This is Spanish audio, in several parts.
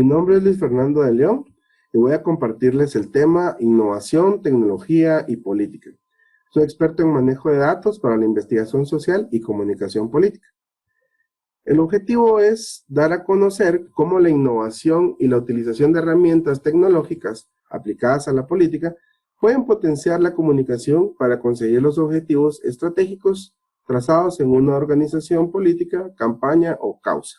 Mi nombre es Luis Fernando de León y voy a compartirles el tema innovación, tecnología y política. Soy experto en manejo de datos para la investigación social y comunicación política. El objetivo es dar a conocer cómo la innovación y la utilización de herramientas tecnológicas aplicadas a la política pueden potenciar la comunicación para conseguir los objetivos estratégicos trazados en una organización política, campaña o causa.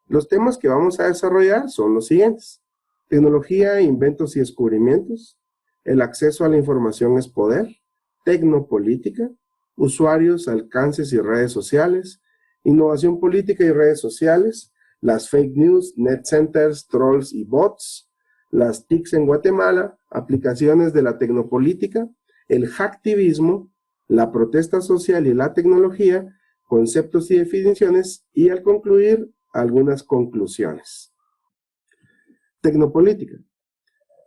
Los temas que vamos a desarrollar son los siguientes: tecnología, inventos y descubrimientos, el acceso a la información es poder, tecnopolítica, usuarios, alcances y redes sociales, innovación política y redes sociales, las fake news, net centers, trolls y bots, las TICs en Guatemala, aplicaciones de la tecnopolítica, el hacktivismo, la protesta social y la tecnología, conceptos y definiciones, y al concluir, algunas conclusiones. Tecnopolítica.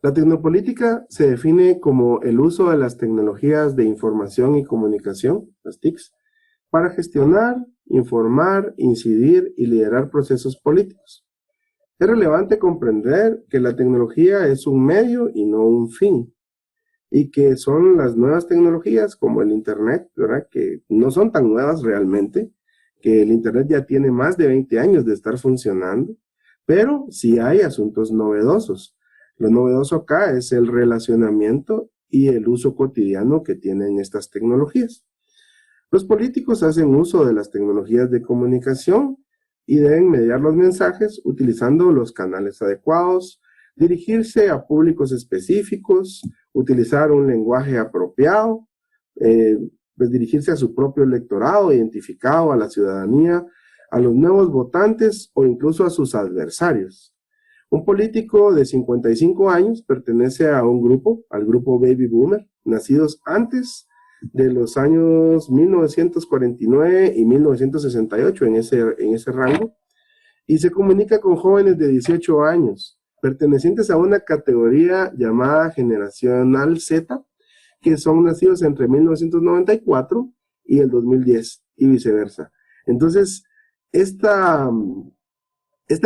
La tecnopolítica se define como el uso de las tecnologías de información y comunicación, las TICs, para gestionar, informar, incidir y liderar procesos políticos. Es relevante comprender que la tecnología es un medio y no un fin, y que son las nuevas tecnologías como el Internet, ¿verdad?, que no son tan nuevas realmente, que el Internet ya tiene más de 20 años de estar funcionando, pero sí hay asuntos novedosos. Lo novedoso acá es el relacionamiento y el uso cotidiano que tienen estas tecnologías. Los políticos hacen uso de las tecnologías de comunicación y deben mediar los mensajes utilizando los canales adecuados, dirigirse a públicos específicos, utilizar un lenguaje apropiado, dirigirse a su propio electorado identificado, a la ciudadanía, a los nuevos votantes o incluso a sus adversarios. Un político de 55 años pertenece a un grupo, al grupo Baby Boomer, nacidos antes de los años 1949 y 1968, en ese rango, y se comunica con jóvenes de 18 años, pertenecientes a una categoría llamada Generacional Z, que son nacidos entre 1994 y el 2010, y viceversa. Entonces, esta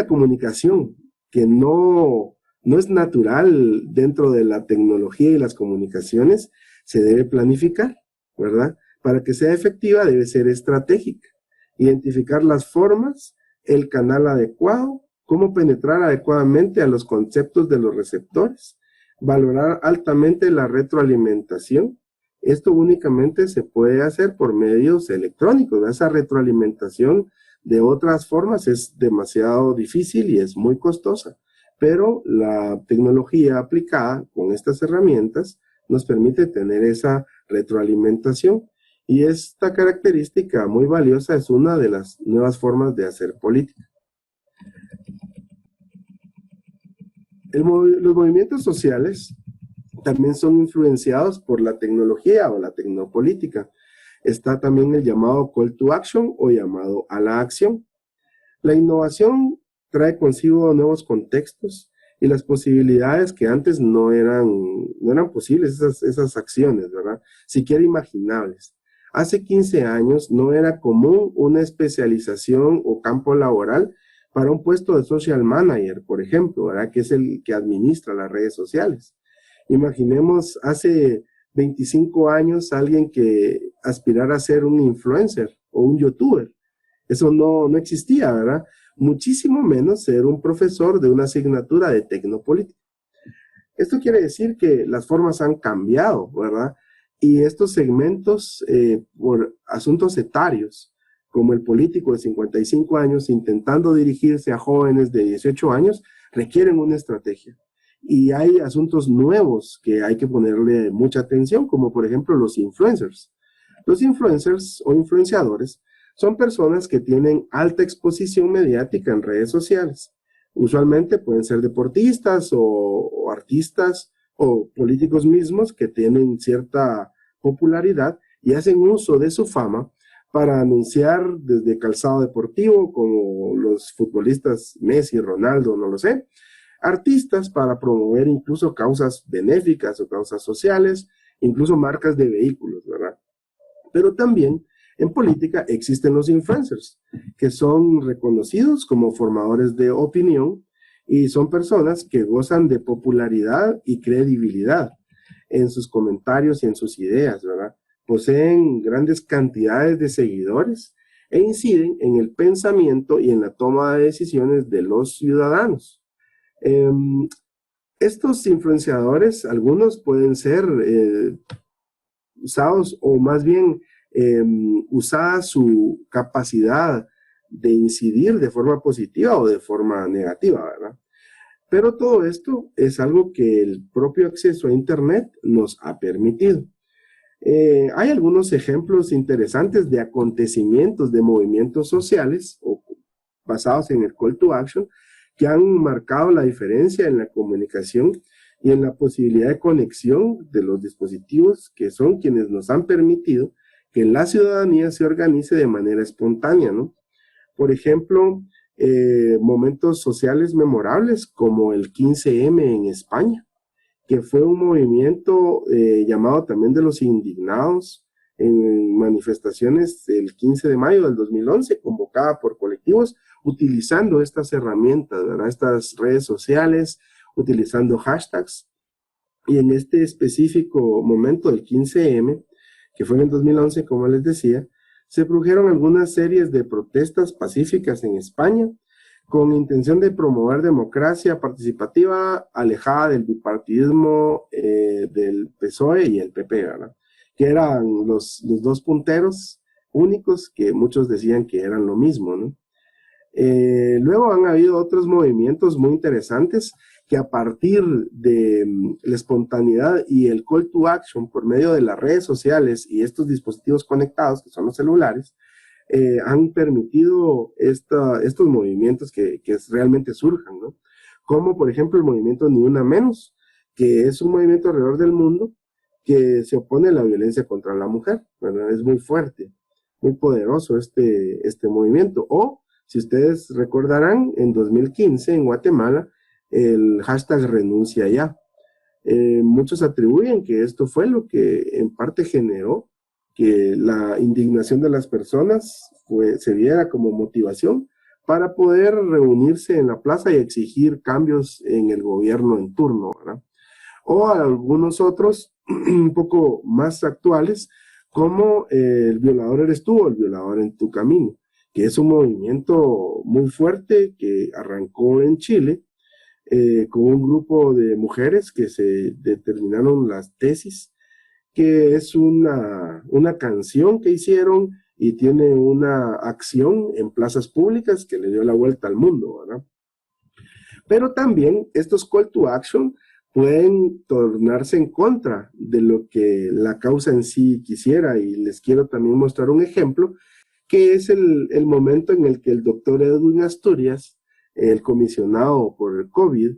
comunicación que no es natural dentro de la tecnología y las comunicaciones, se debe planificar, ¿verdad? Para que sea efectiva debe ser estratégica. Identificar las formas, el canal adecuado, cómo penetrar adecuadamente a los conceptos de los receptores, valorar altamente la retroalimentación. Esto únicamente se puede hacer por medios electrónicos, ¿verdad? Esa retroalimentación de otras formas es demasiado difícil y es muy costosa, pero la tecnología aplicada con estas herramientas nos permite tener esa retroalimentación, y esta característica muy valiosa es una de las nuevas formas de hacer política. Los movimientos sociales también son influenciados por la tecnología o la tecnopolítica. Está también el llamado call to action o llamado a la acción. La innovación trae consigo nuevos contextos y las posibilidades que antes no eran posibles, esas acciones, ¿verdad? Siquiera imaginables. Hace 15 años no era común una especialización o campo laboral para un puesto de social manager, por ejemplo, ¿verdad?, que es el que administra las redes sociales. Imaginemos hace 25 años alguien que aspirara a ser un influencer o un youtuber. Eso no existía, ¿verdad? Muchísimo menos ser un profesor de una asignatura de tecnopolítica. Esto quiere decir que las formas han cambiado, ¿verdad? Y estos segmentos, por asuntos etarios, como el político de 55 años intentando dirigirse a jóvenes de 18 años, requieren una estrategia. Y hay asuntos nuevos que hay que ponerle mucha atención, como por ejemplo los influencers. Los influencers o influenciadores son personas que tienen alta exposición mediática en redes sociales. Usualmente pueden ser deportistas o artistas o políticos mismos que tienen cierta popularidad y hacen uso de su fama para anunciar desde calzado deportivo, como los futbolistas Messi, Ronaldo, no lo sé, artistas para promover incluso causas benéficas o causas sociales, incluso marcas de vehículos, ¿verdad? Pero también en política existen los influencers, que son reconocidos como formadores de opinión y son personas que gozan de popularidad y credibilidad en sus comentarios y en sus ideas, ¿verdad? Poseen grandes cantidades de seguidores e inciden en el pensamiento y en la toma de decisiones de los ciudadanos. Estos influenciadores, algunos pueden ser usados, o más bien usada su capacidad de incidir de forma positiva o de forma negativa, ¿verdad? Pero todo esto es algo que el propio acceso a Internet nos ha permitido. Hay algunos ejemplos interesantes de acontecimientos, de movimientos sociales o basados en el call to action, que han marcado la diferencia en la comunicación y en la posibilidad de conexión de los dispositivos, que son quienes nos han permitido que la ciudadanía se organice de manera espontánea, ¿no? Por ejemplo, momentos sociales memorables como el 15M en España, que fue un movimiento llamado también de los indignados en manifestaciones el 15 de mayo del 2011, convocada por colectivos utilizando estas herramientas, ¿verdad? Estas redes sociales, utilizando hashtags. Y en este específico momento del 15M, que fue en el 2011, como les decía, se produjeron algunas series de protestas pacíficas en España con intención de promover democracia participativa alejada del bipartidismo del PSOE y el PP, ¿verdad? Que eran los dos punteros únicos que muchos decían que eran lo mismo, ¿no? Luego han habido otros movimientos muy interesantes que a partir de la espontaneidad y el call to action por medio de las redes sociales y estos dispositivos conectados, que son los celulares, han permitido estos movimientos que realmente surjan, ¿no? Como por ejemplo el movimiento Ni Una Menos, que es un movimiento alrededor del mundo que se opone a la violencia contra la mujer, ¿verdad? Es muy fuerte, muy poderoso este movimiento. O, si ustedes recordarán, en 2015 en Guatemala, el hashtag Renuncia Ya. Muchos atribuyen que esto fue lo que en parte generó que la indignación de las personas se viera como motivación para poder reunirse en la plaza y exigir cambios en el gobierno en turno, ¿verdad? O algunos otros un poco más actuales, como El violador eres tú o El violador en tu camino, que es un movimiento muy fuerte que arrancó en Chile con un grupo de mujeres que se determinaron las tesis, que es una canción que hicieron y tiene una acción en plazas públicas que le dio la vuelta al mundo, ¿verdad? Pero también estos call to action pueden tornarse en contra de lo que la causa en sí quisiera, y les quiero también mostrar un ejemplo, que es el momento en el que el doctor Edwin Asturias, el comisionado por el COVID,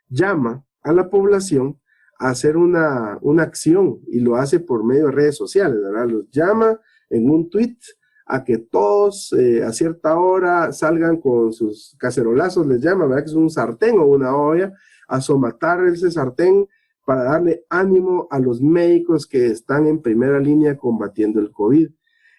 llama a la población a hacer una acción, y lo hace por medio de redes sociales, ¿verdad? Los llama en un tweet a que todos a cierta hora salgan con sus cacerolazos, les llama, ¿verdad? Que es un sartén o una olla, a somatar ese sartén para darle ánimo a los médicos que están en primera línea combatiendo el COVID.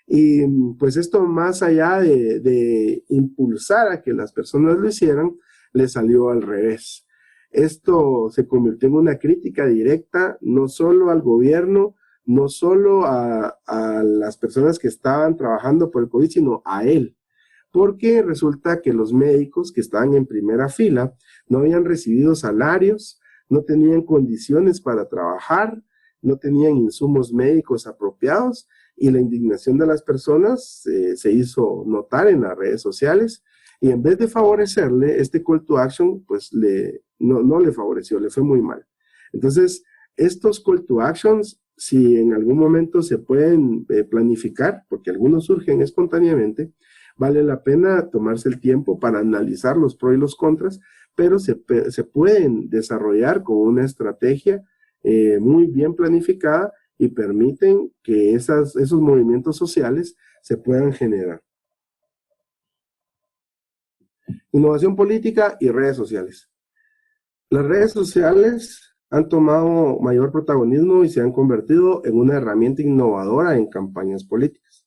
Y pues esto, más allá de impulsar a que las personas lo hicieran, le salió al revés. Esto se convirtió en una crítica directa, no solo al gobierno, no solo a las personas que estaban trabajando por el COVID, sino a él. Porque resulta que los médicos que estaban en primera fila no habían recibido salarios, no tenían condiciones para trabajar, no tenían insumos médicos apropiados, y la indignación de las personas se hizo notar en las redes sociales, y en vez de favorecerle, este call to action, pues no le favoreció, le fue muy mal. Entonces, estos call to actions, si en algún momento se pueden planificar, porque algunos surgen espontáneamente, vale la pena tomarse el tiempo para analizar los pros y los contras, pero se pueden desarrollar con una estrategia muy bien planificada, y permiten que esos movimientos sociales se puedan generar. Innovación política y redes sociales. Las redes sociales han tomado mayor protagonismo y se han convertido en una herramienta innovadora en campañas políticas,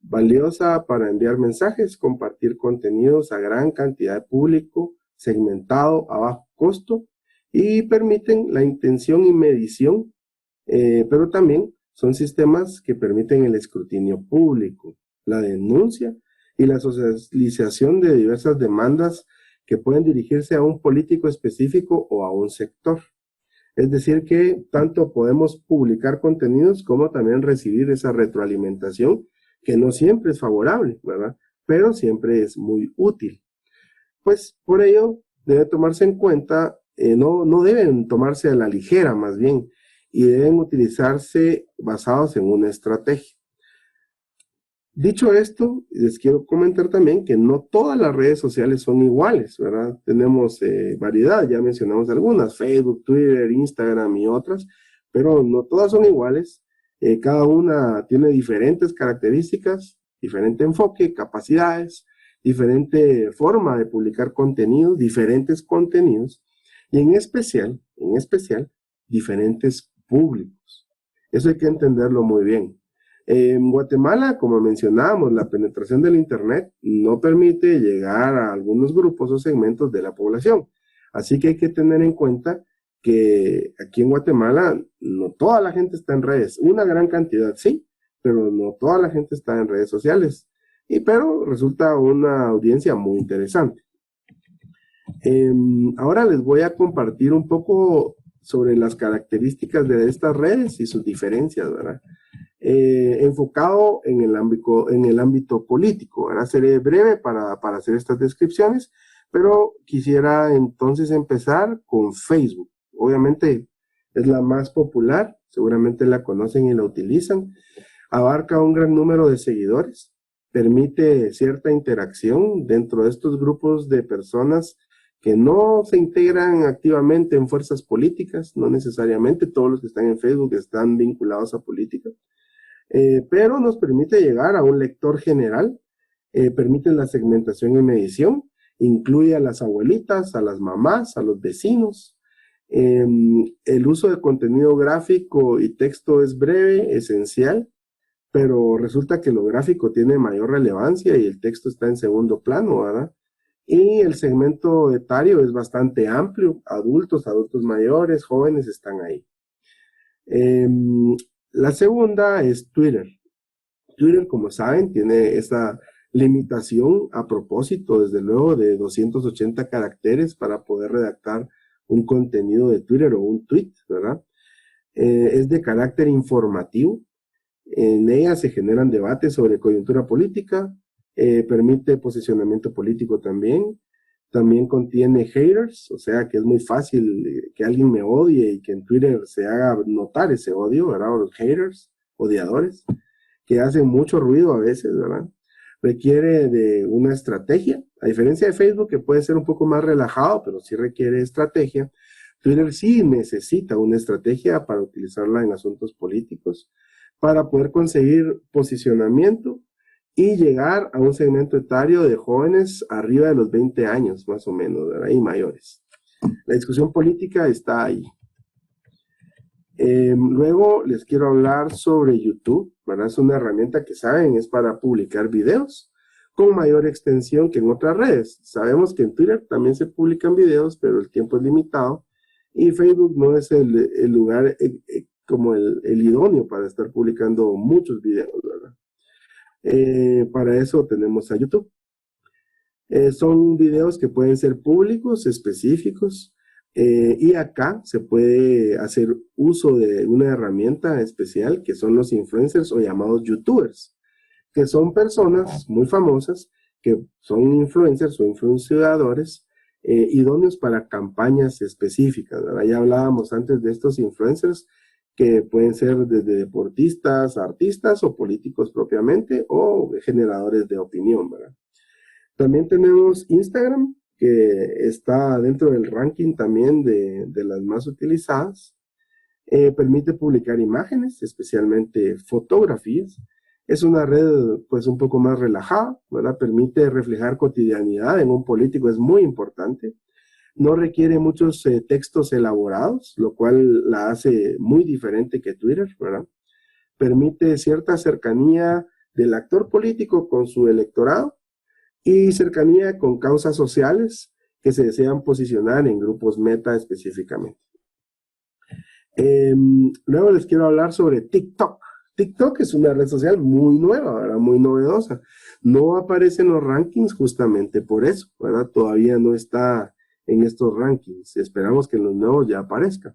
valiosa para enviar mensajes, compartir contenidos a gran cantidad de público segmentado a bajo costo y permiten la intención y medición, pero también son sistemas que permiten el escrutinio público, la denuncia y la socialización de diversas demandas que pueden dirigirse a un político específico o a un sector. Es decir, que tanto podemos publicar contenidos como también recibir esa retroalimentación, que no siempre es favorable, ¿verdad? Pero siempre es muy útil. Pues por ello debe tomarse en cuenta, no deben tomarse a la ligera más bien, y deben utilizarse basados en una estrategia. Dicho esto, les quiero comentar también que no todas las redes sociales son iguales, ¿verdad? Tenemos variedad, ya mencionamos algunas, Facebook, Twitter, Instagram y otras, pero no todas son iguales. Cada una tiene diferentes características, diferente enfoque, capacidades, diferente forma de publicar contenidos, diferentes contenidos, y en especial, diferentes públicos. Eso hay que entenderlo muy bien. En Guatemala, como mencionábamos, la penetración del Internet no permite llegar a algunos grupos o segmentos de la población. Así que hay que tener en cuenta que aquí en Guatemala no toda la gente está en redes. Una gran cantidad sí, pero no toda la gente está en redes sociales. Pero resulta una audiencia muy interesante. Ahora les voy a compartir un poco sobre las características de estas redes y sus diferencias, ¿verdad? Enfocado en el ámbito político. Ahora seré breve para hacer estas descripciones, pero quisiera entonces empezar con Facebook. Obviamente es la más popular, seguramente la conocen y la utilizan. Abarca un gran número de seguidores, permite cierta interacción dentro de estos grupos de personas que no se integran activamente en fuerzas políticas, no necesariamente todos los que están en Facebook están vinculados a política. Pero nos permite llegar a un lector general, permite la segmentación y medición, incluye a las abuelitas, a las mamás, a los vecinos. El uso de contenido gráfico y texto es breve, esencial, pero resulta que lo gráfico tiene mayor relevancia y el texto está en segundo plano, ¿verdad? Y el segmento etario es bastante amplio, adultos mayores, jóvenes están ahí. La segunda es Twitter. Twitter, como saben, tiene esta limitación a propósito, desde luego, de 280 caracteres para poder redactar un contenido de Twitter o un tweet, ¿verdad? Es de carácter informativo. En ella se generan debates sobre coyuntura política, permite posicionamiento político también. También contiene haters, o sea que es muy fácil que alguien me odie y que en Twitter se haga notar ese odio, ¿verdad? O los haters, odiadores, que hacen mucho ruido a veces, ¿verdad? Requiere de una estrategia, a diferencia de Facebook, que puede ser un poco más relajado, pero sí requiere estrategia. Twitter sí necesita una estrategia para utilizarla en asuntos políticos, para poder conseguir posicionamiento y llegar a un segmento etario de jóvenes arriba de los 20 años, más o menos, ¿verdad? Y mayores. La discusión política está ahí. Luego les quiero hablar sobre YouTube, ¿verdad? Es una herramienta que saben, es para publicar videos con mayor extensión que en otras redes. Sabemos que en Twitter también se publican videos, pero el tiempo es limitado y Facebook no es el lugar como el idóneo para estar publicando muchos videos, ¿verdad? Para eso tenemos a YouTube. Son videos que pueden ser públicos, específicos, y acá se puede hacer uso de una herramienta especial que son los influencers o llamados youtubers, que son personas muy famosas que son influencers o influenciadores idóneos para campañas específicas, ¿verdad? Ya hablábamos antes de estos influencers que pueden ser desde deportistas, artistas o políticos propiamente o generadores de opinión, ¿verdad? También tenemos Instagram, que está dentro del ranking también de las más utilizadas. Permite publicar imágenes, especialmente fotografías. Es una red pues un poco más relajada, ¿verdad? Permite reflejar cotidianidad en un político, es muy importante. No requiere muchos textos elaborados, lo cual la hace muy diferente que Twitter, ¿verdad? Permite cierta cercanía del actor político con su electorado y cercanía con causas sociales que se desean posicionar en grupos meta específicamente. Luego les quiero hablar sobre TikTok. TikTok es una red social muy nueva, ¿verdad? Muy novedosa. No aparece en los rankings justamente por eso, ¿verdad? Todavía no está en estos rankings. Esperamos que en los nuevos ya aparezca.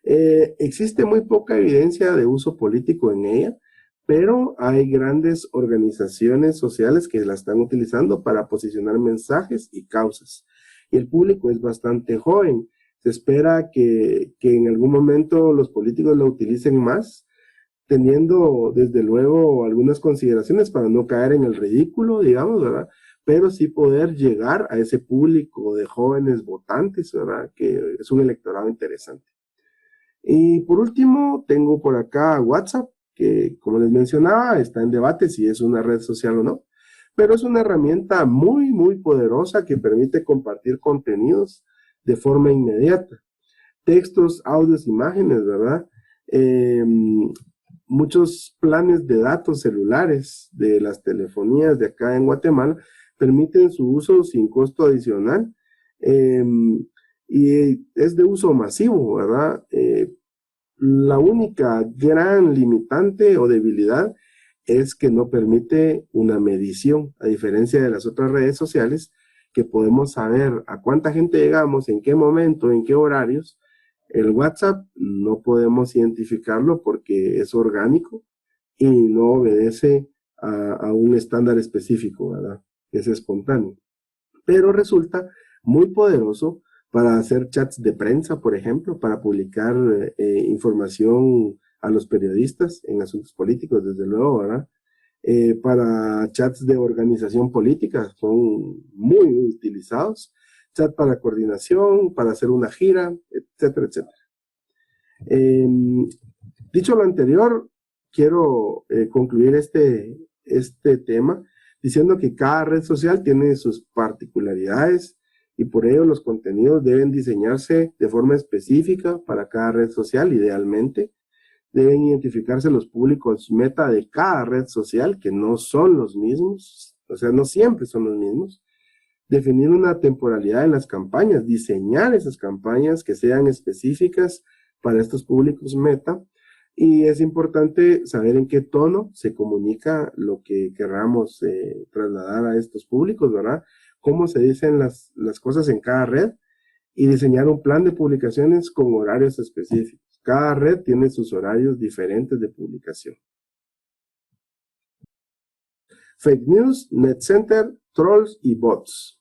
Existe muy poca evidencia de uso político en ella, pero hay grandes organizaciones sociales que la están utilizando para posicionar mensajes y causas. Y el público es bastante joven. Se espera que en algún momento los políticos la utilicen más, teniendo desde luego algunas consideraciones para no caer en el ridículo, digamos, ¿verdad? Pero sí poder llegar a ese público de jóvenes votantes, ¿verdad? Que es un electorado interesante. Y por último, tengo por acá WhatsApp, que como les mencionaba, está en debate si es una red social o no, pero es una herramienta muy, muy poderosa que permite compartir contenidos de forma inmediata. Textos, audios, imágenes, ¿verdad? Muchos planes de datos celulares de las telefonías de acá en Guatemala permiten su uso sin costo adicional. Y es de uso masivo, ¿verdad? La única gran limitante o debilidad es que no permite una medición, a diferencia de las otras redes sociales, que podemos saber a cuánta gente llegamos, en qué momento, en qué horarios. El WhatsApp no podemos identificarlo porque es orgánico y no obedece a un estándar específico, ¿verdad? Es espontáneo. Pero resulta muy poderoso para hacer chats de prensa, por ejemplo, para publicar información a los periodistas en asuntos políticos, desde luego, ¿verdad? Para chats de organización política, son muy utilizados. Chat para coordinación, para hacer una gira, etcétera, etcétera. Dicho lo anterior, quiero concluir este tema diciendo que cada red social tiene sus particularidades y por ello los contenidos deben diseñarse de forma específica para cada red social, idealmente. Deben identificarse los públicos meta de cada red social, que no son los mismos, o sea, no siempre son los mismos. Definir una temporalidad en las campañas, diseñar esas campañas que sean específicas para estos públicos meta. Y es importante saber en qué tono se comunica lo que queramos trasladar a estos públicos, ¿verdad? Cómo se dicen las cosas en cada red y diseñar un plan de publicaciones con horarios específicos. Cada red tiene sus horarios diferentes de publicación. Fake news, net center, trolls y bots.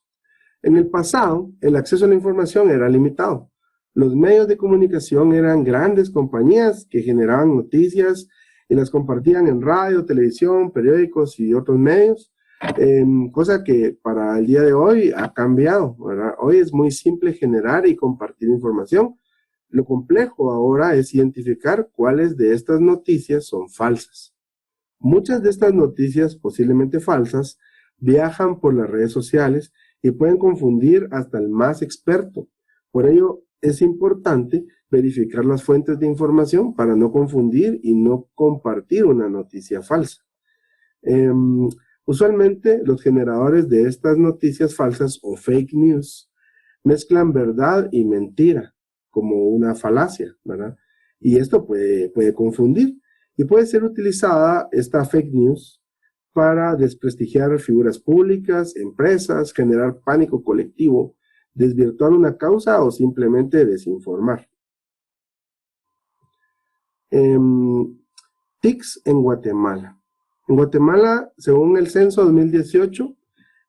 En el pasado, el acceso a la información era limitado. Los medios de comunicación eran grandes compañías que generaban noticias y las compartían en radio, televisión, periódicos y otros medios, cosa que para el día de hoy ha cambiado, ¿verdad? Hoy es muy simple generar y compartir información. Lo complejo ahora es identificar cuáles de estas noticias son falsas. Muchas de estas noticias posiblemente falsas viajan por las redes sociales y pueden confundir hasta el más experto. Por ello, es importante verificar las fuentes de información para no confundir y no compartir una noticia falsa. Usualmente, los generadores de estas noticias falsas o fake news mezclan verdad y mentira como una falacia, ¿verdad? Y esto puede confundir y puede ser utilizada esta fake news para desprestigiar figuras públicas, empresas, generar pánico colectivo, desvirtuar una causa o simplemente desinformar. TICs en Guatemala. En Guatemala, según el censo 2018,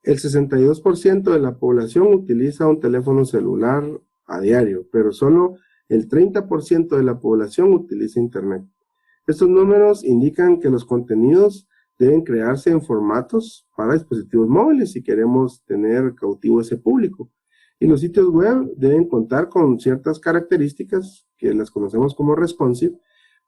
el 62% de la población utiliza un teléfono celular a diario, pero solo el 30% de la población utiliza Internet. Estos números indican que los contenidos deben crearse en formatos para dispositivos móviles si queremos tener cautivo ese público. Y los sitios web deben contar con ciertas características que las conocemos como responsive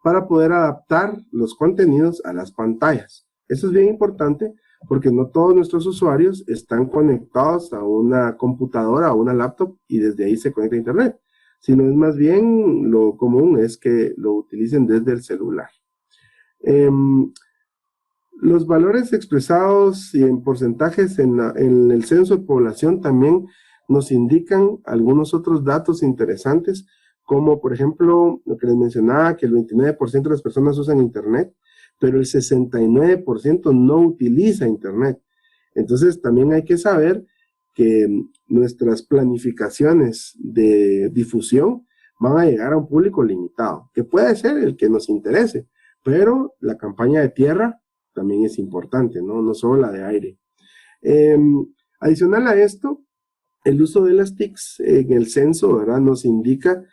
para poder adaptar los contenidos a las pantallas. Eso es bien importante porque no todos nuestros usuarios están conectados a una computadora o una laptop y desde ahí se conecta a Internet, sino es más bien lo común es que lo utilicen desde el celular. Los valores expresados y en porcentajes en el censo de población también nos indican algunos otros datos interesantes, como por ejemplo lo que les mencionaba, que el 29% de las personas usan Internet, pero el 69% no utiliza Internet. Entonces también hay que saber que nuestras planificaciones de difusión van a llegar a un público limitado, que puede ser el que nos interese, pero la campaña de tierra también es importante, no solo la de aire. Adicional a esto, el uso de las TICs en el censo, ¿verdad?, nos indica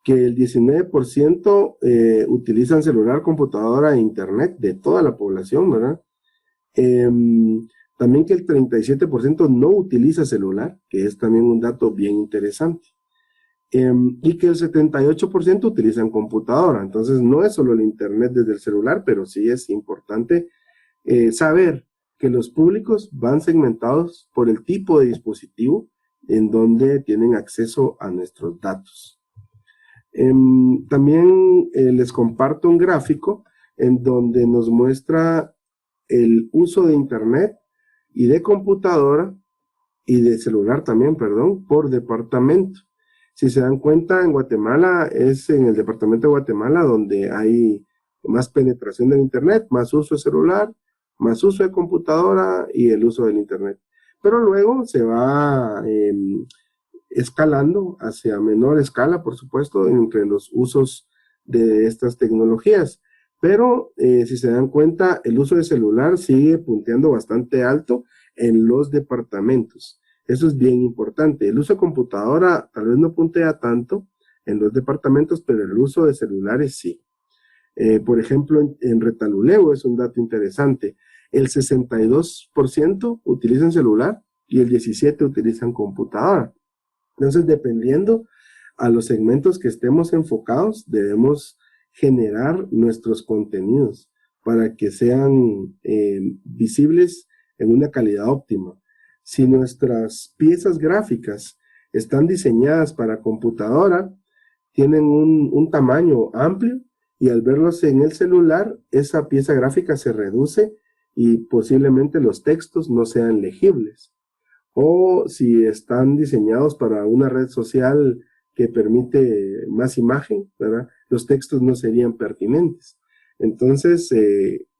que el 19% utilizan celular, computadora e internet de toda la población, ¿verdad? También que el 37% no utiliza celular, que es también un dato bien interesante. Y que el 78% utilizan computadora. Entonces no es solo el internet desde el celular, pero sí es importante saber que los públicos van segmentados por el tipo de dispositivo en donde tienen acceso a nuestros datos. También les comparto un gráfico en donde nos muestra el uso de internet y de computadora y de celular también, perdón, por departamento. Si se dan cuenta, en Guatemala es en el departamento de Guatemala donde hay más penetración del internet, más uso de celular, más uso de computadora y el uso del internet. Pero luego se va escalando hacia menor escala, por supuesto, entre los usos de estas tecnologías. Pero si se dan cuenta, el uso de celular sigue punteando bastante alto en los departamentos. Eso es bien importante. El uso de computadora tal vez no puntea tanto en los departamentos, pero el uso de celulares sí. Por ejemplo, en Retaluleu es un dato interesante. El 62% utilizan celular y el 17% utilizan computadora. Entonces, dependiendo a los segmentos que estemos enfocados, debemos generar nuestros contenidos para que sean visibles en una calidad óptima. Si nuestras piezas gráficas están diseñadas para computadora, tienen un tamaño amplio y al verlos en el celular, esa pieza gráfica se reduce y posiblemente los textos no sean legibles. O si están diseñados para una red social que permite más imagen, ¿verdad?, los textos no serían pertinentes. Entonces,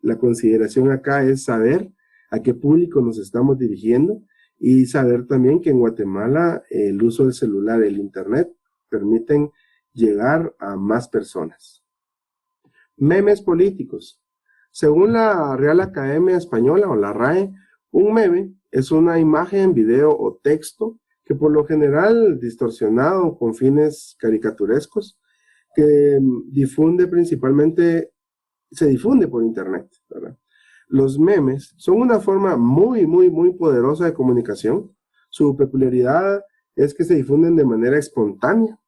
la consideración acá es saber a qué público nos estamos dirigiendo y saber también que en Guatemala el uso del celular y el internet permiten llegar a más personas. Memes políticos. Según la Real Academia Española o la RAE, un meme es una imagen, video o texto que por lo general distorsionado con fines caricaturescos que se difunde por internet, ¿verdad? Los memes son una forma muy poderosa de comunicación. Su peculiaridad es que se difunden de manera espontánea,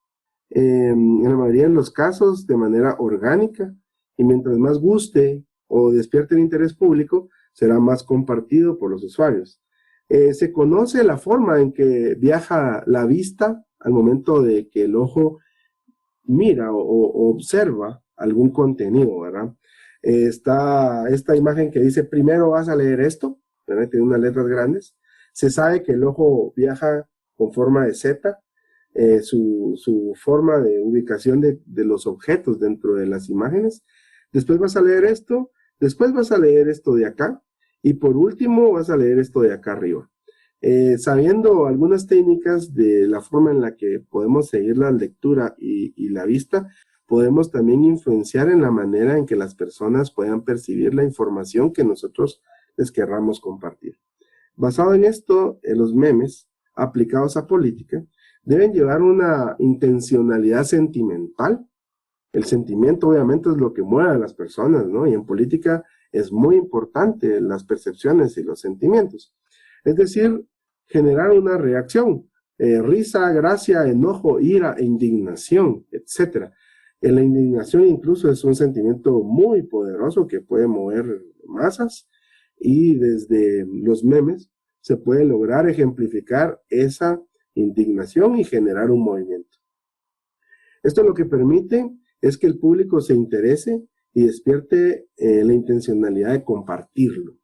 en la mayoría de los casos de manera orgánica, y mientras más guste o despierte el interés público, será más compartido por los usuarios. Se conoce la forma en que viaja la vista al momento de que el ojo mira o observa algún contenido, ¿verdad? Está esta imagen que dice, primero vas a leer esto, ¿verdad?, tiene unas letras grandes. Se sabe que el ojo viaja con forma de Z, su forma de ubicación de los objetos dentro de las imágenes. Después vas a leer esto, después vas a leer esto de acá, y por último vas a leer esto de acá arriba. Sabiendo algunas técnicas de la forma en la que podemos seguir la lectura y la vista, podemos también influenciar en la manera en que las personas puedan percibir la información que nosotros les querramos compartir. Basado en esto, los memes aplicados a política deben llevar una intencionalidad sentimental. El sentimiento obviamente es lo que mueve a las personas, ¿no? Y en política es muy importante las percepciones y los sentimientos. Es decir, generar una reacción, risa, gracia, enojo, ira, indignación, etc. La indignación incluso es un sentimiento muy poderoso que puede mover masas, y desde los memes se puede lograr ejemplificar esa indignación y generar un movimiento. Esto lo que permite es que el público se interese y despierte la intencionalidad de compartirlo.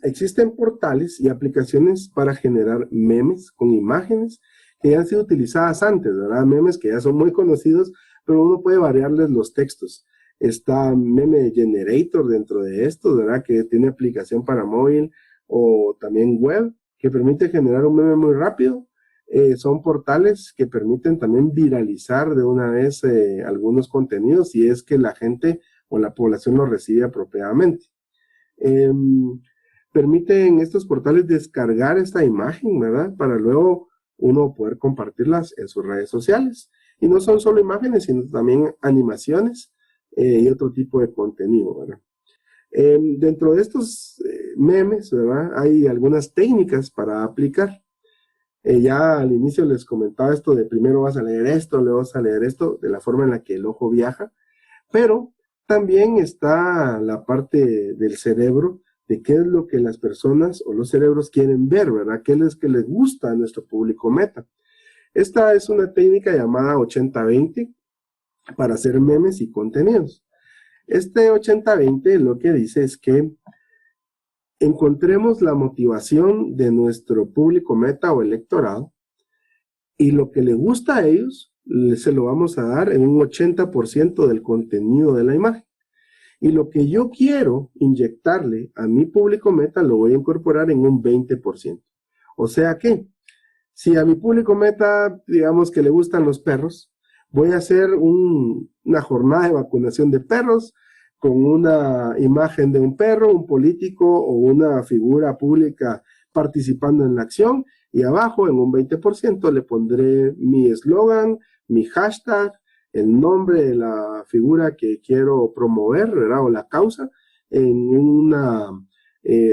Existen portales y aplicaciones para generar memes con imágenes que ya han sido utilizadas antes, ¿verdad? Memes que ya son muy conocidos, pero uno puede variarles los textos. Está Meme Generator dentro de esto, ¿verdad? Que tiene aplicación para móvil o también web, que permite generar un meme muy rápido. Son portales que permiten también viralizar de una vez algunos contenidos si es que la gente o la población lo recibe apropiadamente. Permiten estos portales descargar esta imagen, ¿verdad? Para luego uno poder compartirlas en sus redes sociales. Y no son solo imágenes, sino también animaciones y otro tipo de contenido, ¿verdad? Dentro de estos memes, ¿verdad? Hay algunas técnicas para aplicar. Ya al inicio les comentaba esto de primero vas a leer esto, luego vas a leer esto, de la forma en la que el ojo viaja, pero también está la parte del cerebro, de qué es lo que las personas o los cerebros quieren ver, ¿verdad? ¿Qué es que les gusta a nuestro público meta? Esta es una técnica llamada 80-20 para hacer memes y contenidos. Este 80-20 lo que dice es que encontremos la motivación de nuestro público meta o electorado y lo que le gusta a ellos se lo vamos a dar en un 80% del contenido de la imagen. Y lo que yo quiero inyectarle a mi público meta lo voy a incorporar en un 20%. O sea que, si a mi público meta, digamos que le gustan los perros, voy a hacer una jornada de vacunación de perros con una imagen de un perro, un político o una figura pública participando en la acción, y abajo en un 20% le pondré mi eslogan, mi hashtag, el nombre de la figura que quiero promover, ¿verdad? O la causa, en una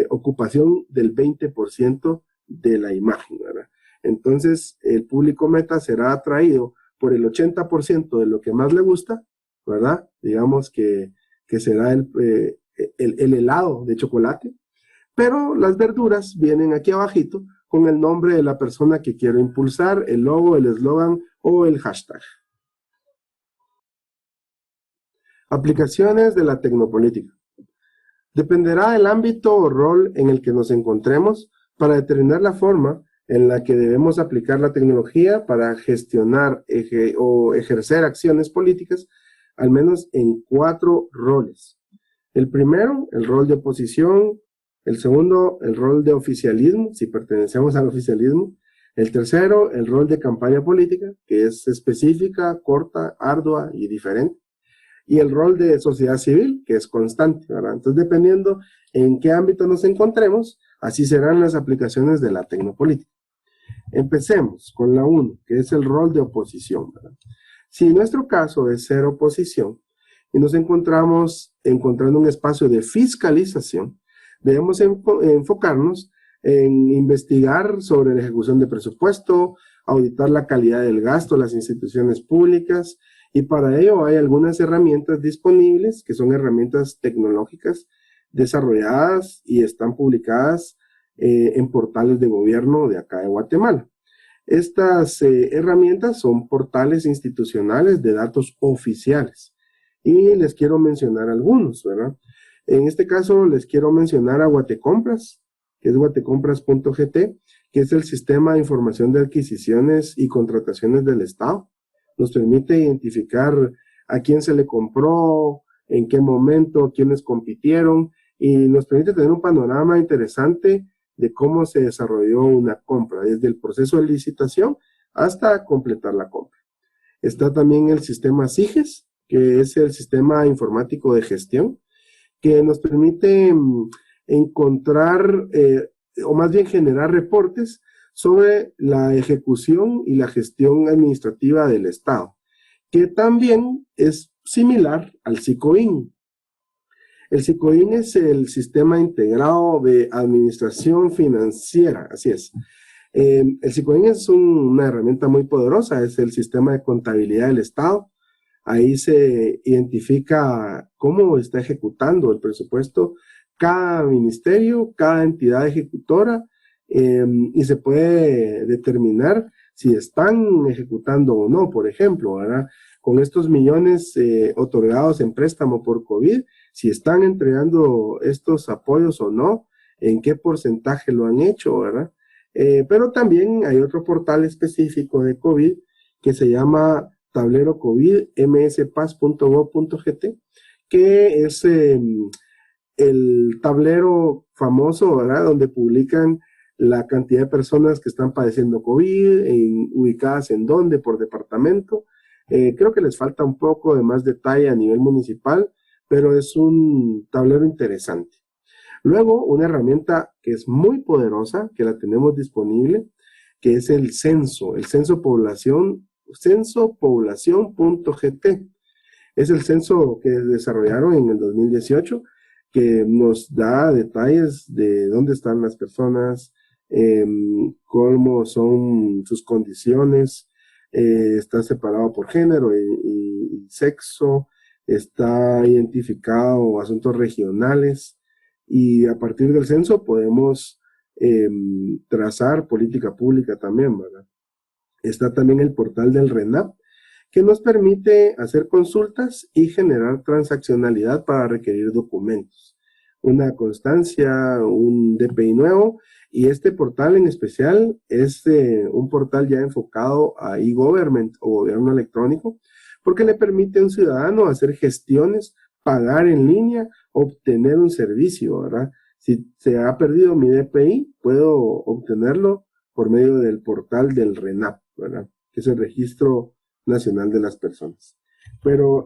ocupación del 20% de la imagen, ¿verdad? Entonces, el público meta será atraído por el 80% de lo que más le gusta, ¿verdad? Digamos que será el helado de chocolate, pero las verduras vienen aquí abajito con el nombre de la persona que quiero impulsar, el logo, el eslogan o el hashtag. Aplicaciones de la tecnopolítica. Dependerá del ámbito o rol en el que nos encontremos para determinar la forma en la que debemos aplicar la tecnología para gestionar o ejercer acciones políticas, al menos en 4 roles. El primero, el rol de oposición. El segundo, el rol de oficialismo, si pertenecemos al oficialismo. El tercero, el rol de campaña política, que es específica, corta, ardua y diferente. Y el rol de sociedad civil, que es constante, ¿verdad? Entonces, dependiendo en qué ámbito nos encontremos, así serán las aplicaciones de la tecnopolítica. Empecemos con la 1, que es el rol de oposición, ¿verdad? Si nuestro caso es ser oposición y nos encontramos encontrando un espacio de fiscalización, debemos enfocarnos en investigar sobre la ejecución de presupuesto, auditar la calidad del gasto de las instituciones públicas, y para ello hay algunas herramientas disponibles, que son herramientas tecnológicas desarrolladas y están publicadas en portales de gobierno de acá de Guatemala. Estas herramientas son portales institucionales de datos oficiales, y les quiero mencionar algunos, ¿verdad? En este caso les quiero mencionar a Guatecompras, que es guatecompras.gt, que es el sistema de información de adquisiciones y contrataciones del Estado. Nos permite identificar a quién se le compró, en qué momento, quiénes compitieron, y nos permite tener un panorama interesante de cómo se desarrolló una compra, desde el proceso de licitación hasta completar la compra. Está también el sistema SIGES, que es el sistema informático de gestión, que nos permite encontrar, o más bien generar reportes sobre la ejecución y la gestión administrativa del Estado, que también es similar al SICOIN. El SICOIN es el Sistema Integrado de Administración Financiera, así es. El SICOIN es una herramienta muy poderosa, es el sistema de contabilidad del Estado. Ahí se identifica cómo está ejecutando el presupuesto cada ministerio, cada entidad ejecutora, y se puede determinar si están ejecutando o no, por ejemplo, ¿verdad? Con estos millones otorgados en préstamo por COVID, si están entregando estos apoyos o no, en qué porcentaje lo han hecho, ¿verdad? Pero también hay otro portal específico de COVID que se llama Tablero COVID mspaz.gov.gt, que es el tablero famoso, ¿verdad? Donde publican la cantidad de personas que están padeciendo COVID, ubicadas en dónde, por departamento. Creo que les falta un poco de más detalle a nivel municipal, pero es un tablero interesante. Luego, una herramienta que es muy poderosa, que la tenemos disponible, que es el censo población, censo.población.gt. Es el censo que desarrollaron en el 2018, que nos da detalles de dónde están las personas, cómo son sus condiciones, está separado por género y sexo, está identificado asuntos regionales, y a partir del censo podemos trazar política pública también, ¿verdad? Está también el portal del RENAP, que nos permite hacer consultas y generar transaccionalidad para requerir documentos, una constancia, un DPI nuevo, y este portal en especial es un portal ya enfocado a e-government o gobierno electrónico, porque le permite a un ciudadano hacer gestiones, pagar en línea, obtener un servicio, ¿verdad? Si se ha perdido mi DPI, puedo obtenerlo por medio del portal del RENAP, ¿verdad? Que es el Registro Nacional de las Personas. Pero,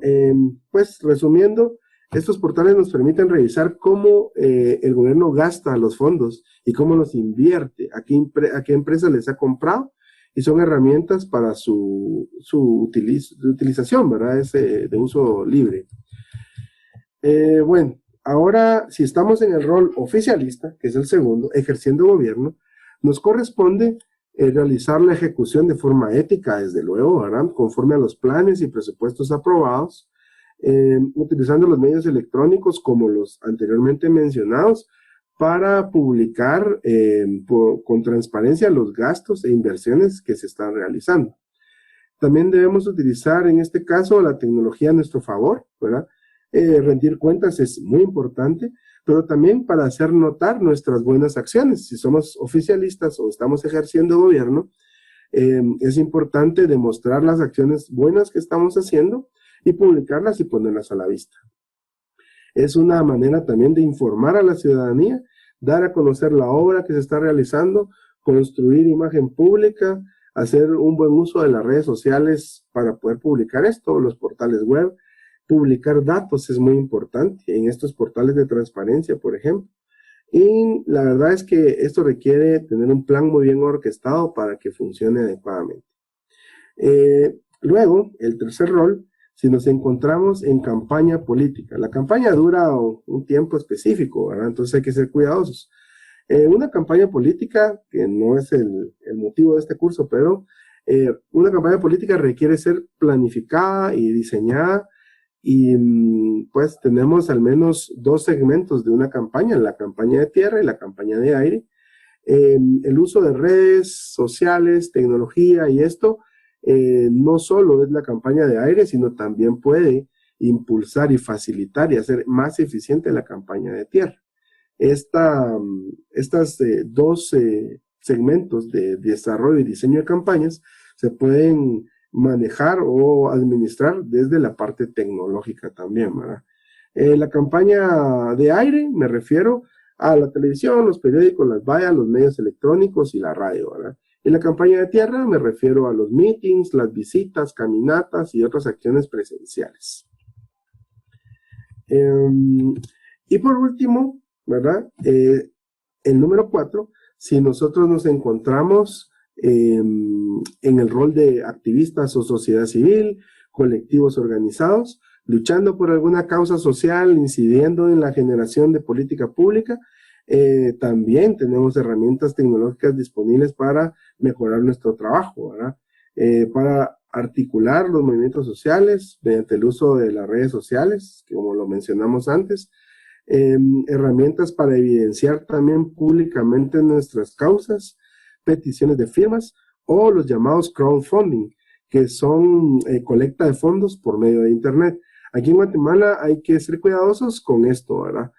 pues, resumiendo, estos portales nos permiten revisar cómo el gobierno gasta los fondos y cómo los invierte, a qué empresa les ha comprado, y son herramientas para su utilización, ¿verdad? Es de uso libre. Bueno, ahora, si estamos en el rol oficialista, que es el segundo, ejerciendo gobierno, nos corresponde realizar la ejecución de forma ética, desde luego, ¿verdad? Conforme a los planes y presupuestos aprobados, utilizando los medios electrónicos como los anteriormente mencionados, para publicar con transparencia los gastos e inversiones que se están realizando. También debemos utilizar en este caso la tecnología a nuestro favor, ¿verdad? Rendir cuentas es muy importante, pero también para hacer notar nuestras buenas acciones. Si somos oficialistas o estamos ejerciendo gobierno, es importante demostrar las acciones buenas que estamos haciendo y publicarlas y ponerlas a la vista. Es una manera también de informar a la ciudadanía, dar a conocer la obra que se está realizando, construir imagen pública, hacer un buen uso de las redes sociales para poder publicar esto, los portales web. Publicar datos es muy importante en estos portales de transparencia, por ejemplo. Y la verdad es que esto requiere tener un plan muy bien orquestado para que funcione adecuadamente. Luego, el tercer rol, si nos encontramos en campaña política. La campaña dura un tiempo específico, ¿verdad? Entonces hay que ser cuidadosos. Una campaña política, que no es el motivo de este curso, pero una campaña política requiere ser planificada y diseñada, y pues tenemos al menos dos segmentos de una campaña, la campaña de tierra y la campaña de aire. El uso de redes sociales, tecnología y esto, no solo es la campaña de aire, sino también puede impulsar y facilitar y hacer más eficiente la campaña de tierra. Estas dos segmentos de desarrollo y diseño de campañas se pueden manejar o administrar desde la parte tecnológica también, ¿verdad? La campaña de aire me refiero a la televisión, los periódicos, las vallas, los medios electrónicos y la radio, ¿verdad? Y la campaña de tierra me refiero a los meetings, las visitas, caminatas y otras acciones presenciales. Y por último, ¿verdad? El número 4, si nosotros nos encontramos en el rol de activistas o sociedad civil, colectivos organizados, luchando por alguna causa social, incidiendo en la generación de política pública, también tenemos herramientas tecnológicas disponibles para mejorar nuestro trabajo, ¿verdad? Para articular los movimientos sociales mediante el uso de las redes sociales, como lo mencionamos antes, herramientas para evidenciar también públicamente nuestras causas, peticiones de firmas o los llamados crowdfunding, que son colecta de fondos por medio de internet. Aquí en Guatemala hay que ser cuidadosos con esto, ¿verdad?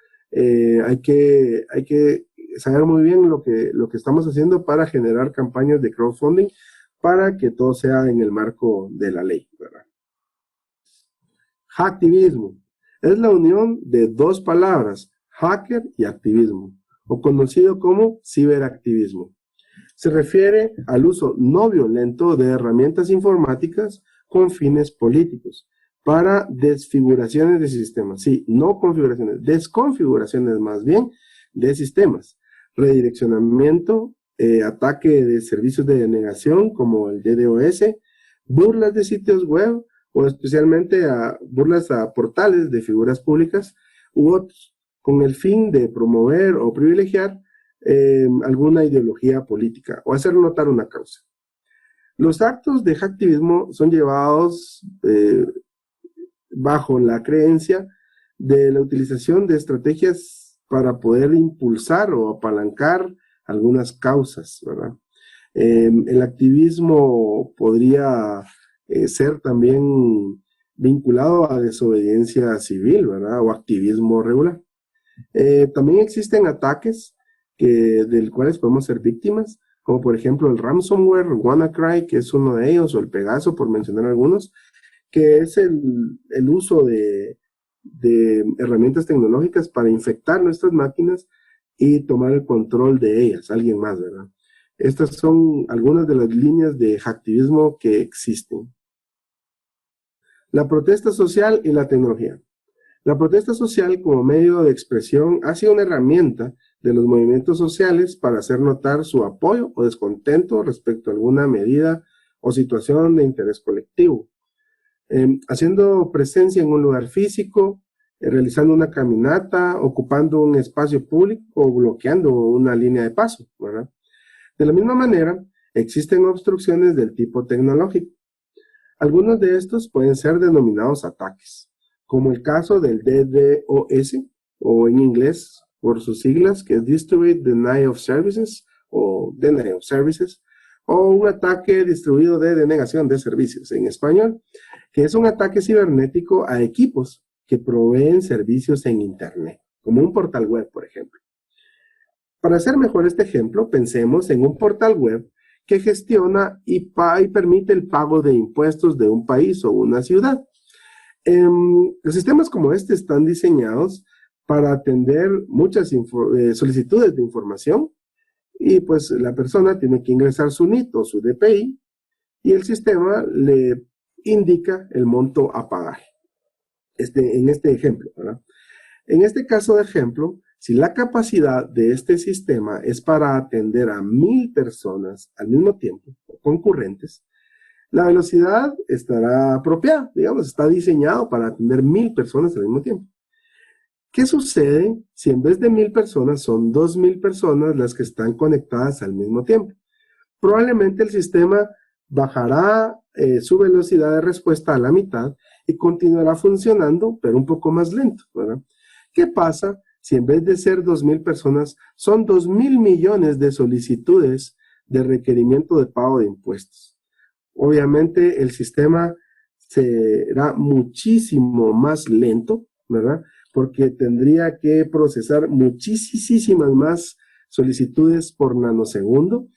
Hay que saber muy bien lo que estamos haciendo para generar campañas de crowdfunding para que todo sea en el marco de la ley, ¿verdad? Hacktivismo es la unión de dos palabras, hacker y activismo, o conocido como ciberactivismo. Se refiere al uso no violento de herramientas informáticas con fines políticos para desfiguraciones de sistemas. Sí, no configuraciones, desconfiguraciones más bien de sistemas. Redireccionamiento, ataque de servicios de denegación como el DDoS, burlas de sitios web o especialmente burlas a portales de figuras públicas u otros, con el fin de promover o privilegiar alguna ideología política o hacer notar una causa. Los actos de hacktivismo son llevados bajo la creencia de la utilización de estrategias para poder impulsar o apalancar algunas causas, ¿verdad? El activismo podría ser también vinculado a desobediencia civil, ¿verdad? O activismo regular. También existen ataques del cuales podemos ser víctimas, como por ejemplo el ransomware, WannaCry, que es uno de ellos, o el Pegaso, por mencionar algunos, que es el uso de herramientas tecnológicas para infectar nuestras máquinas y tomar el control de ellas, alguien más, ¿verdad? Estas son algunas de las líneas de hacktivismo que existen. La protesta social y la tecnología. La protesta social como medio de expresión ha sido una herramienta de los movimientos sociales para hacer notar su apoyo o descontento respecto a alguna medida o situación de interés colectivo. Haciendo presencia en un lugar físico, realizando una caminata, ocupando un espacio público o bloqueando una línea de paso, ¿verdad? De la misma manera, existen obstrucciones del tipo tecnológico. Algunos de estos pueden ser denominados ataques, como el caso del DDoS, o en inglés por sus siglas, que es Distributed Denial of Services, o Denial of Services, o un ataque distribuido de denegación de servicios en español, que es un ataque cibernético a equipos que proveen servicios en Internet, como un portal web, por ejemplo. Para hacer mejor este ejemplo, pensemos en un portal web que gestiona y permite el pago de impuestos de un país o una ciudad. Los sistemas como este están diseñados para atender muchas solicitudes de información y pues la persona tiene que ingresar su NIT o su DPI y el sistema le indica el monto a pagar. En este ejemplo, ¿verdad? En este caso de ejemplo, si la capacidad de este sistema es para atender a 1000 personas al mismo tiempo, o concurrentes, la velocidad estará apropiada, digamos, está diseñado para atender 1000 personas al mismo tiempo. ¿Qué sucede si en vez de 1000 personas son 2000 personas las que están conectadas al mismo tiempo? Probablemente el sistema bajará su velocidad de respuesta a la mitad y continuará funcionando, pero un poco más lento, ¿verdad? ¿Qué pasa si en vez de ser 2000 personas son 2000 millones de solicitudes de requerimiento de pago de impuestos? Obviamente el sistema será muchísimo más lento, ¿verdad? Porque tendría que procesar muchísimas más solicitudes por nanosegundo.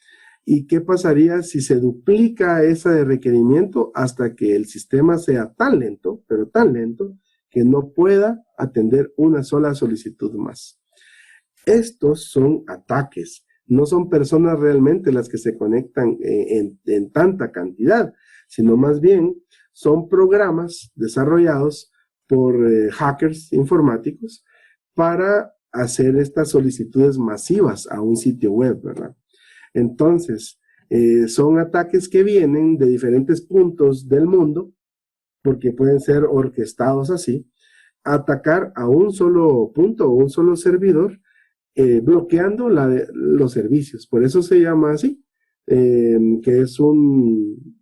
¿Y qué pasaría si se duplica esa de requerimiento hasta que el sistema sea tan lento, pero tan lento, que no pueda atender una sola solicitud más? Estos son ataques, no son personas realmente las que se conectan en tanta cantidad, sino más bien son programas desarrollados por hackers informáticos para hacer estas solicitudes masivas a un sitio web, ¿verdad? Entonces, son ataques que vienen de diferentes puntos del mundo, porque pueden ser orquestados así, atacar a un solo punto o un solo servidor, bloqueando los servicios. Por eso se llama así, que es un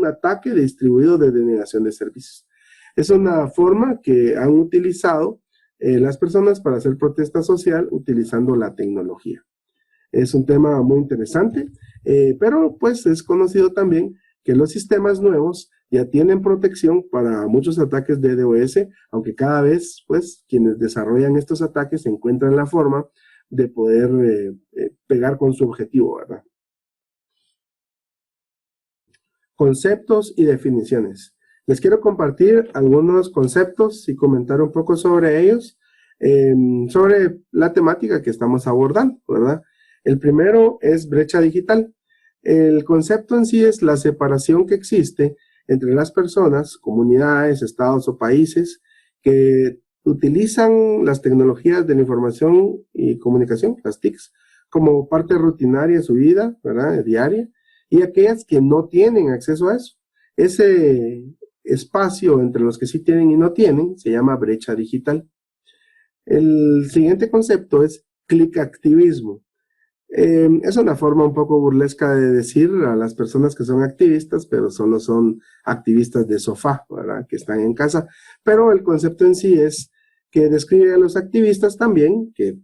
ataque distribuido de denegación de servicios. Es una forma que han utilizado las personas para hacer protesta social utilizando la tecnología. Es un tema muy interesante, pero pues es conocido también que los sistemas nuevos ya tienen protección para muchos ataques de DDoS, aunque cada vez pues quienes desarrollan estos ataques encuentran la forma de poder pegar con su objetivo, ¿verdad? Conceptos y definiciones. Les quiero compartir algunos conceptos y comentar un poco sobre ellos, sobre la temática que estamos abordando, ¿verdad? El primero es brecha digital. El concepto en sí es la separación que existe entre las personas, comunidades, estados o países que utilizan las tecnologías de la información y comunicación, las TICs, como parte rutinaria de su vida, ¿verdad? Diaria, y aquellas que no tienen acceso a eso. Ese espacio entre los que sí tienen y no tienen se llama brecha digital. El siguiente concepto es clickactivismo. Es una forma un poco burlesca de decir a las personas que son activistas, pero solo son activistas de sofá, ¿verdad? Que están en casa. Pero el concepto en sí es que describe a los activistas también que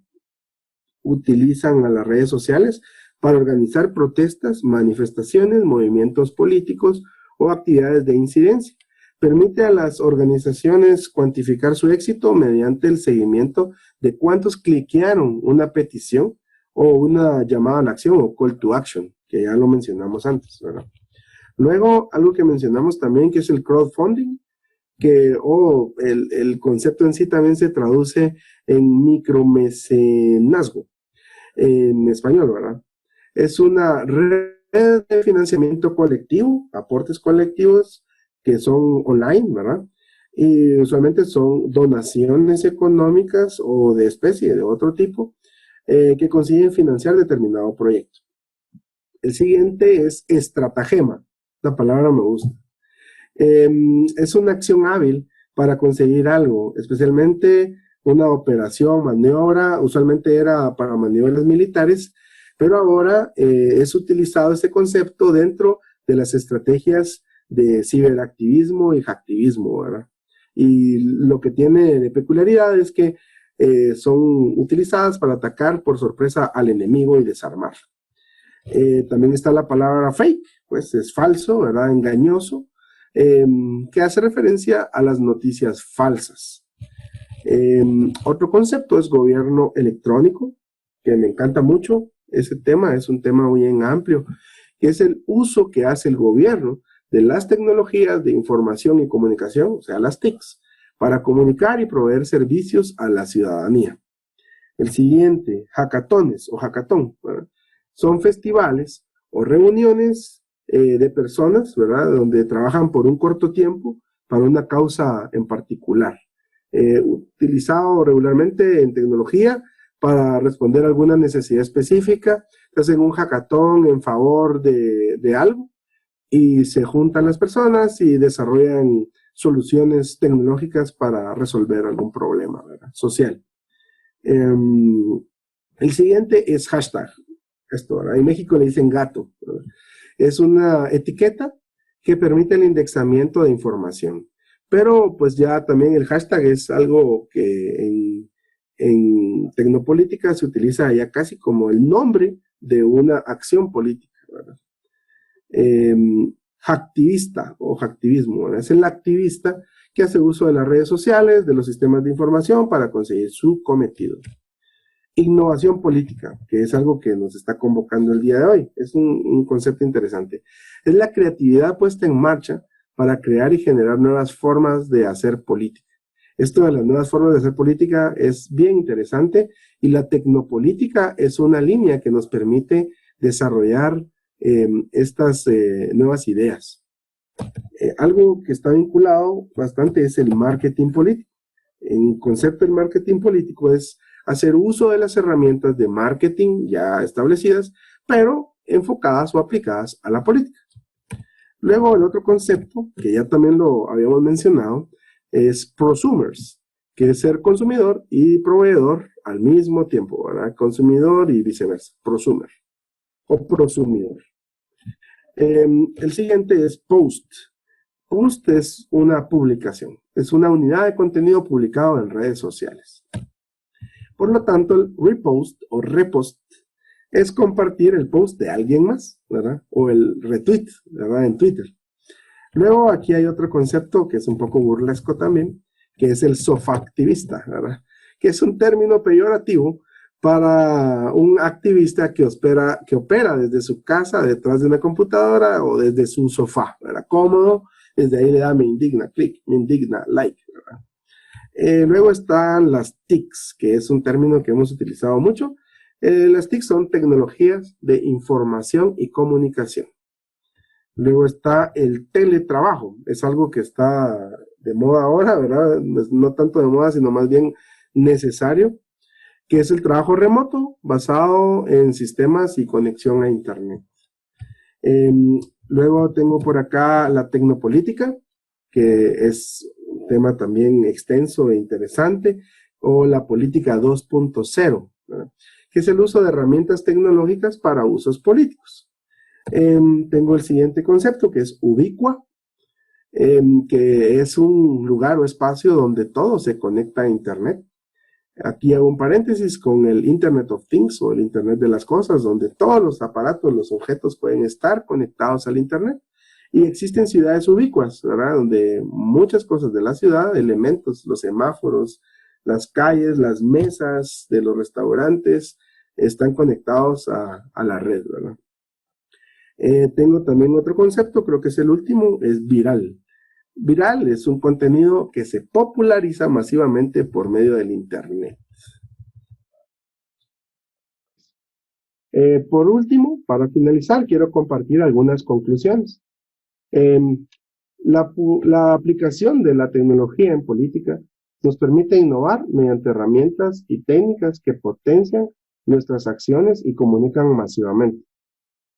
utilizan a las redes sociales para organizar protestas, manifestaciones, movimientos políticos o actividades de incidencia. Permite a las organizaciones cuantificar su éxito mediante el seguimiento de cuántos cliquearon una petición o una llamada a la acción o call to action, que ya lo mencionamos antes, ¿verdad? Luego, algo que mencionamos también, que es el crowdfunding, que el concepto en sí también se traduce en micromecenazgo, en español, ¿verdad? Es una red de financiamiento colectivo, aportes colectivos que son online, ¿verdad? Y usualmente son donaciones económicas o de especie, de otro tipo, que consiguen financiar determinado proyecto. El siguiente es estratagema. La palabra me gusta. Es una acción hábil para conseguir algo, especialmente una operación, maniobra, usualmente era para maniobras militares, pero ahora es utilizado este concepto dentro de las estrategias de ciberactivismo y hacktivismo, ¿verdad? Y lo que tiene de peculiaridad es que son utilizadas para atacar por sorpresa al enemigo y desarmar. También está la palabra fake, pues es falso, ¿verdad? Engañoso, que hace referencia a las noticias falsas. Otro concepto es gobierno electrónico, que me encanta mucho. Ese tema es un tema muy amplio, que es el uso que hace el gobierno de las tecnologías de información y comunicación, o sea, las TICs, para comunicar y proveer servicios a la ciudadanía. El siguiente, hackatones o hackatón, ¿verdad? Son festivales o reuniones de personas, ¿verdad? Donde trabajan por un corto tiempo para una causa en particular. Utilizado regularmente en tecnología para responder a alguna necesidad específica. Hacen un hackatón en favor de algo y se juntan las personas y desarrollan soluciones tecnológicas para resolver algún problema, ¿verdad? Social. El siguiente es hashtag. Esto, ¿verdad? En México le dicen gato, ¿verdad? Es una etiqueta que permite el indexamiento de información. Pero pues ya también el hashtag es algo que en tecnopolítica se utiliza ya casi como el nombre de una acción política, ¿verdad? Hacktivista o hacktivismo, ¿verdad? Es el activista que hace uso de las redes sociales, de los sistemas de información para conseguir su cometido. Innovación política, que es algo que nos está convocando el día de hoy. Es un concepto interesante. Es la creatividad puesta en marcha para crear y generar nuevas formas de hacer política. Esto de las nuevas formas de hacer política es bien interesante y la tecnopolítica es una línea que nos permite desarrollar estas nuevas ideas. Algo que está vinculado bastante es el marketing político. El concepto del marketing político es hacer uso de las herramientas de marketing ya establecidas, pero enfocadas o aplicadas a la política. Luego, el otro concepto, que ya también lo habíamos mencionado, es prosumers, que es ser consumidor y proveedor al mismo tiempo, ¿verdad? Consumidor y viceversa, prosumer o prosumidor. El siguiente es post. Post es una publicación, es una unidad de contenido publicado en redes sociales. Por lo tanto, el repost o repost es compartir el post de alguien más, ¿verdad? O el retweet, ¿verdad? En Twitter. Luego aquí hay otro concepto que es un poco burlesco también, que es el sofactivista, ¿verdad? Que es un término peyorativo para un activista que opera desde su casa, detrás de una computadora o desde su sofá, ¿verdad? Cómodo, desde ahí le da me indigna, clic, me indigna, like, ¿verdad? Luego están las TICs, que es un término que hemos utilizado mucho. Las TIC son tecnologías de información y comunicación. Luego está el teletrabajo, es algo que está de moda ahora, ¿verdad? No tanto de moda, sino más bien necesario, que es el trabajo remoto basado en sistemas y conexión a Internet. Luego tengo por acá la tecnopolítica, que es un tema también extenso e interesante, o la política 2.0, que es el uso de herramientas tecnológicas para usos políticos. Tengo el siguiente concepto, que es ubicua, que es un lugar o espacio donde todo se conecta a Internet. Aquí hago un paréntesis con el Internet of Things o el Internet de las cosas, donde todos los aparatos, los objetos pueden estar conectados al Internet. Y existen ciudades ubicuas, ¿verdad? Donde muchas cosas de la ciudad, elementos, los semáforos, las calles, las mesas de los restaurantes, están conectados a la red, ¿verdad? Tengo también otro concepto, creo que es el último, es viral. Viral es un contenido que se populariza masivamente por medio del Internet. Por último, para finalizar, quiero compartir algunas conclusiones. La aplicación de la tecnología en política nos permite innovar mediante herramientas y técnicas que potencian nuestras acciones y comunican masivamente.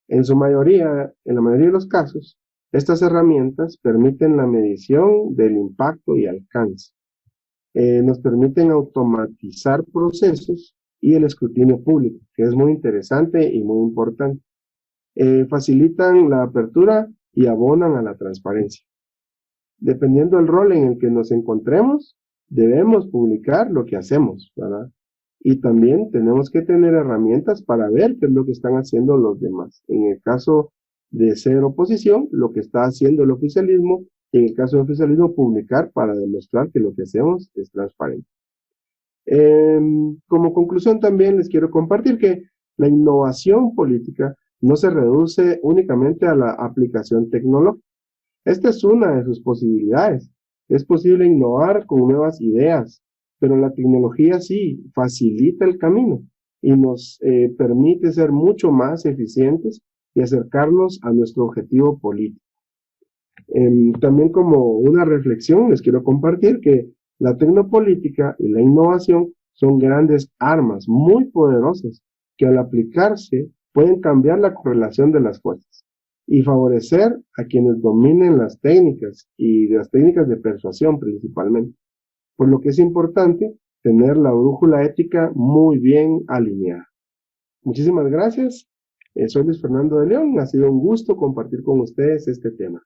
En la mayoría de los casos, estas herramientas permiten la medición del impacto y alcance. Nos permiten automatizar procesos y el escrutinio público, que es muy interesante y muy importante. Facilitan la apertura y abonan a la transparencia. Dependiendo del rol en el que nos encontremos, debemos publicar lo que hacemos, ¿verdad? Y también tenemos que tener herramientas para ver qué es lo que están haciendo los demás. En el caso de ser oposición, lo que está haciendo el oficialismo, y en el caso del oficialismo, publicar para demostrar que lo que hacemos es transparente. Como conclusión también les quiero compartir que la innovación política no se reduce únicamente a la aplicación tecnológica. Esta es una de sus posibilidades. Es posible innovar con nuevas ideas, pero la tecnología sí facilita el camino y nos permite ser mucho más eficientes y acercarnos a nuestro objetivo político. También como una reflexión les quiero compartir que la tecnopolítica y la innovación son grandes armas muy poderosas que al aplicarse pueden cambiar la correlación de las fuerzas y favorecer a quienes dominen las técnicas y las técnicas de persuasión principalmente. Por lo que es importante tener la brújula ética muy bien alineada. Muchísimas gracias. Soy Luis Fernando de León. Ha sido un gusto compartir con ustedes este tema.